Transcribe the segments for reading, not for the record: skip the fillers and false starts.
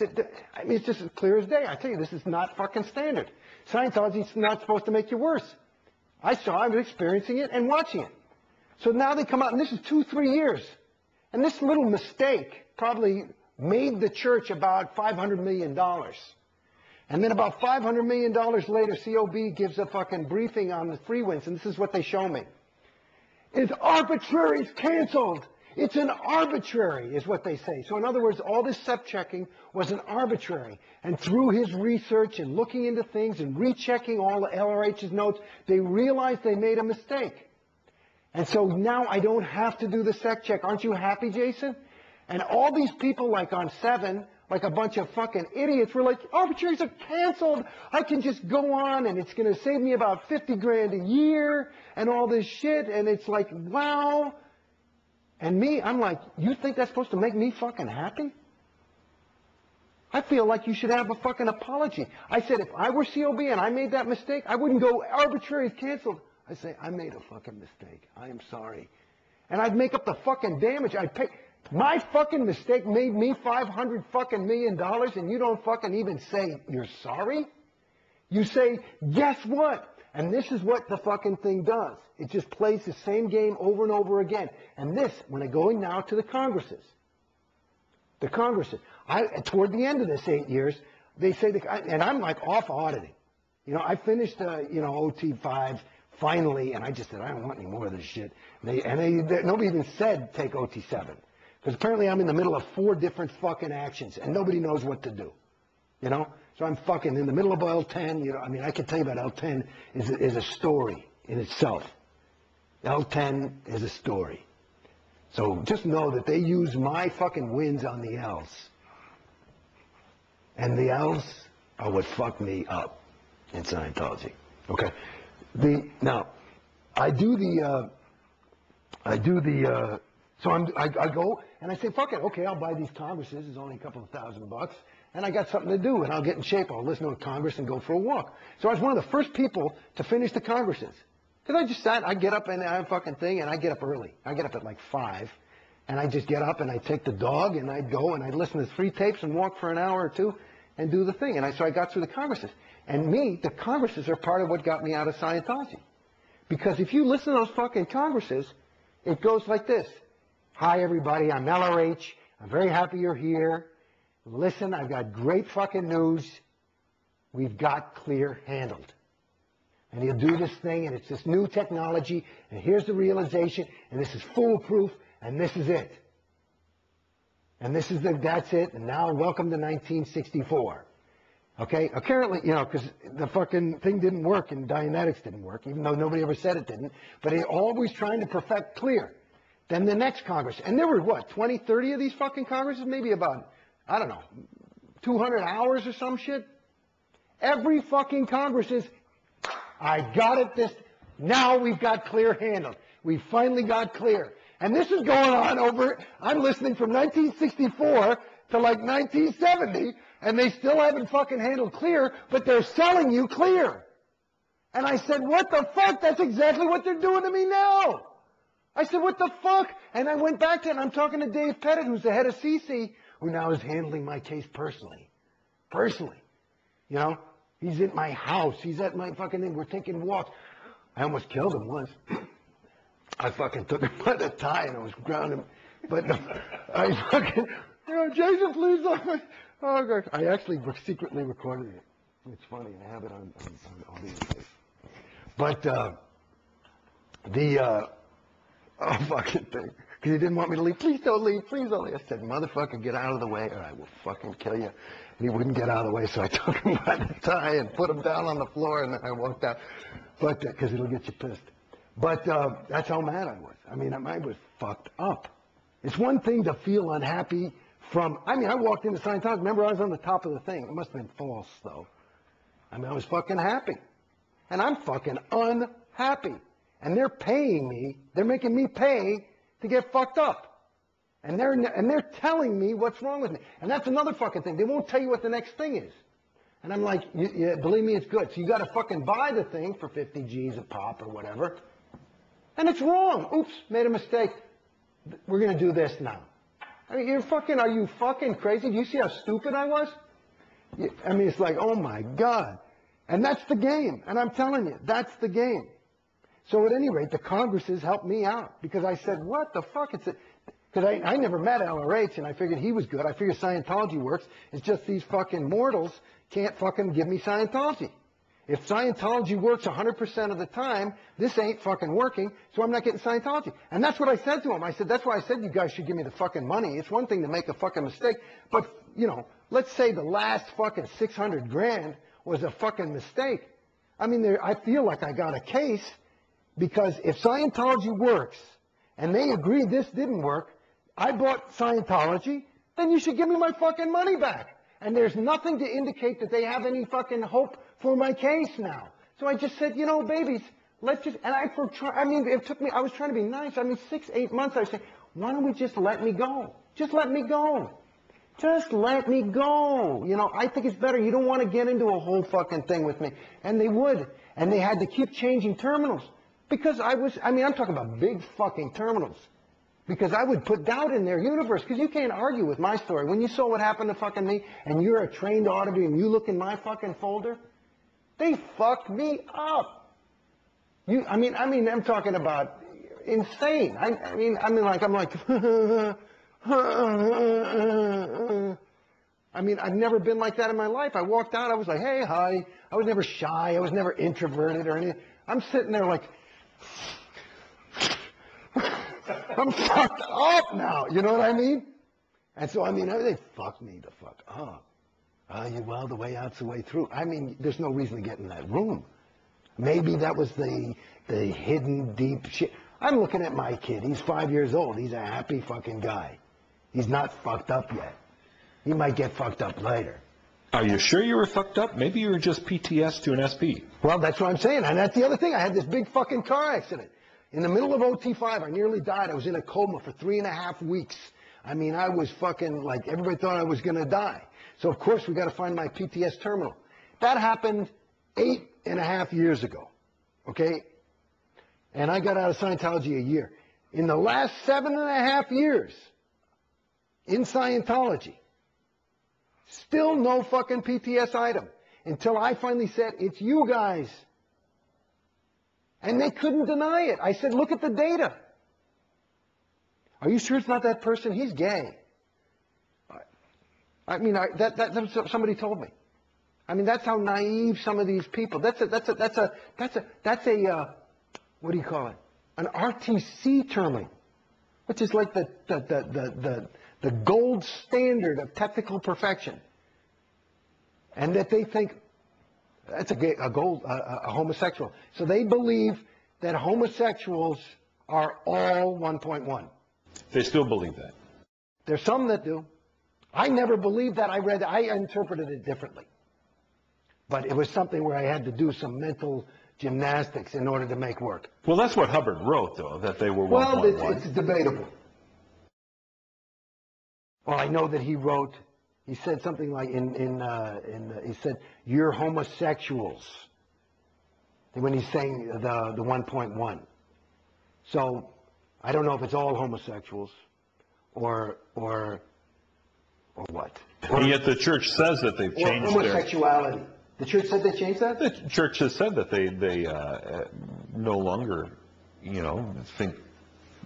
I mean, it's just as clear as day. I tell you, this is not fucking standard. Scientology's not supposed to make you worse. I was experiencing it and watching it. So now they come out, and this is 2-3 years. And this little mistake probably made the church about $500 million. And then about $500 million later, COB gives a fucking briefing on the free winds, and this is what they show me. It's arbitrary, it's canceled. It's an arbitrary, is what they say. So in other words, all this SEP-checking was an arbitrary. And through his research and looking into things and rechecking all the LRH's notes, they realized they made a mistake. And so now I don't have to do the SEC check. Aren't you happy, Jason? And all these people like on 7, like a bunch of fucking idiots, were like, arbitraries are canceled. I can just go on and it's going to save me about 50 grand a year and all this shit. And it's like, wow. And me, I'm like, you think that's supposed to make me fucking happy? I feel like you should have a fucking apology. I said, if I were COB and I made that mistake, I wouldn't go, arbitrary is canceled. I say, I made a fucking mistake. I am sorry. And I'd make up the fucking damage. I'd pay. My fucking mistake made me $500 fucking million, and you don't fucking even say you're sorry? You say, guess what? And this is what the fucking thing does. It just plays the same game over and over again. And this, when I'm going now to the Congresses, toward the end of this 8 years, they say, and I'm like off auditing. You know, I finished, OT5 finally, and I just said, I don't want any more of this shit. Nobody even said take OT7. Because apparently I'm in the middle of 4 different fucking actions, and nobody knows what to do. You know? So I'm fucking in the middle of L10, you know, I mean, I can tell you about L10 is a story in itself. L10 is a story. So just know that they use my fucking wins on the L's. And the L's are what fucked me up in Scientology. Okay? Now, I go and I say, fuck it, okay, I'll buy these Congresses. It's only a couple of $1,000. And I got something to do, and I'll get in shape. I'll listen to a Congress and go for a walk. So I was one of the first people to finish the Congresses. Because I just sat, I get up and I fucking thing, and I get up early. I get up at like 5. And I just get up and I take the dog and I'd go and I'd listen to 3 tapes and walk for an hour or 2 and do the thing. And so I got through the Congresses. And the Congresses are part of what got me out of Scientology. Because if you listen to those fucking Congresses, it goes like this. Hi, everybody. I'm LRH. I'm very happy you're here. Listen, I've got great fucking news. We've got Clear handled. And he'll do this thing, and it's this new technology, and here's the realization, and this is foolproof, and this is it. And that's it, and now welcome to 1964. Okay? Apparently, you know, because the fucking thing didn't work, and Dianetics didn't work, even though nobody ever said it didn't, but they're always trying to perfect Clear. Then the next Congress, and there were, what, 20, 30 of these fucking Congresses? Maybe about, I don't know, 200 hours or some shit? Every fucking Congress is, I got it now we've got Clear handled. We finally got Clear. And this is going on I'm listening from 1964 to like 1970, and they still haven't fucking handled Clear, but they're selling you Clear. And I said, what the fuck? That's exactly what they're doing to me now. I said, what the fuck? And I went back to it, and I'm talking to Dave Pettit, who's the head of CC, who now is handling my case personally. Personally. You know? He's at my house. He's at my fucking thing. We're taking walks. I almost killed him once. I fucking took him by the tie, and I was grounding him. But no, I fucking, Jason, please don't. Oh, God. I actually secretly recorded it. It's funny. I have it on videotape. But fucking thing. Because he didn't want me to leave. Please don't leave. Please don't leave. I said, motherfucker, get out of the way or I will fucking kill you. And he wouldn't get out of the way, so I took him by the tie and put him down on the floor, and then I walked out. But, because it'll get you pissed. But that's how mad I was. I mean, I was fucked up. It's one thing to feel unhappy I walked into Scientology. Remember, I was on the top of the thing. It must have been false, though. I mean, I was fucking happy. And I'm fucking unhappy. And they're paying me. They're making me pay to get fucked up. And they're telling me what's wrong with me. And that's another fucking thing. They won't tell you what the next thing is. And I'm like, believe me, it's good. So you got to fucking buy the thing for 50 G's a pop or whatever. And it's wrong. Oops, made a mistake. We're going to do this now. I mean, are you fucking crazy? Do you see how stupid I was? I mean, it's like, oh my God. And that's the game. And I'm telling you, that's the game. So at any rate, the Congresses helped me out because I said, what the fuck? Because I never met LRH and I figured he was good. I figured Scientology works. It's just these fucking mortals can't fucking give me Scientology. If Scientology works 100% of the time, this ain't fucking working, so I'm not getting Scientology. And that's what I said to him. I said, that's why I said you guys should give me the fucking money. It's one thing to make a fucking mistake, but, you know, let's say the last fucking 600 grand was a fucking mistake. I mean, I feel like I got a case because if Scientology works and they agree this didn't work, I bought Scientology, then you should give me my fucking money back. And there's nothing to indicate that they have any fucking hope for my case now. So I just said, you know, babies, let's just, and it took me, I was trying to be nice. I mean, 6-8 months, I was saying, why don't we just let me go? Just let me go. Just let me go. You know, I think it's better. You don't want to get into a whole fucking thing with me. And they would. And they had to keep changing terminals. Because I'm talking about big fucking terminals. Because I would put doubt in their universe. Because you can't argue with my story. When you saw what happened to fucking me, and you're a trained auditor, and you look in my fucking folder, they fucked me up. I'm talking about insane. I'm like, I've never been like that in my life. I walked out, I was like, hey, hi. I was never shy. I was never introverted or anything. I'm sitting there like, I'm fucked up now. You know what I mean? And so, they fucked me the fuck up. Well, the way out's the way through. There's no reason to get in that room. Maybe that was the hidden deep shit. I'm looking at my kid. He's 5 years old. He's a happy fucking guy. He's not fucked up yet. He might get fucked up later. Are you sure you were fucked up? Maybe you were just PTS to an SP. Well, that's what I'm saying. And that's the other thing. I had this big fucking car accident. In the middle of OT5, I nearly died. I was in a coma for 3.5 weeks. I was fucking like, everybody thought I was going to die. So, of course, we got to find my PTS terminal. That happened 8.5 years ago. Okay? And I got out of Scientology a year. In the last 7.5 years, in Scientology, still no fucking PTS item. Until I finally said, it's you guys. And they couldn't deny it. I said, look at the data. Are you sure it's not that person? He's gay. That's what somebody told me. That's how naive some of these people. That's a what do you call it? An RTC terminal, which is like the gold standard of technical perfection. And that they think that's a homosexual. So they believe that homosexuals are all 1.1. They still believe that. There's some that do. I never believed that. I interpreted it differently. But it was something where I had to do some mental gymnastics in order to make work. Well, that's what Hubbard wrote, though, that they were 1.1. Well, it's debatable. Well, I know that he said something like he said, you're homosexuals, when he's saying the 1.1. So I don't know if it's all homosexuals or what. And yet the church says that they've changed homosexuality. The church said they changed that? The church has said that they no longer, think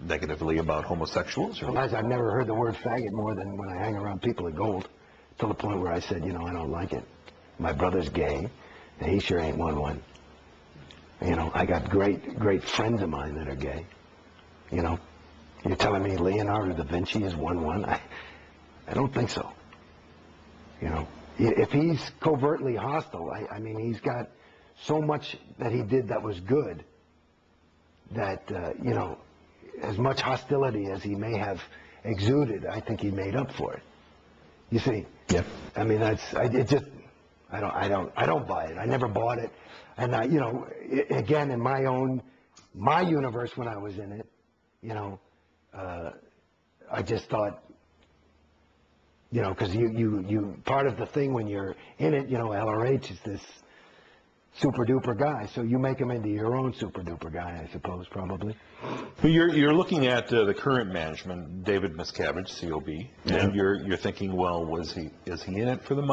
negatively about homosexuals. Well, I've never heard the word faggot more than when I hang around people at Gold, to the point where I said, I don't like it. My brother's gay, and he sure ain't 1-1. I got great friends of mine that are gay. You're telling me Leonardo da Vinci is 1-1? I don't think so. If he's covertly hostile, he's got so much that he did that was good that, as much hostility as he may have exuded, I think he made up for it. You see? Yeah. I don't buy it. I never bought it. And again, in my universe when I was in it, I just thought, because you part of the thing when you're in it, LRH is this super duper guy. So you make him into your own super duper guy, I suppose, probably. But you're looking at the current management, David Miscavige, COB, and you're thinking, well, is he in it for the money?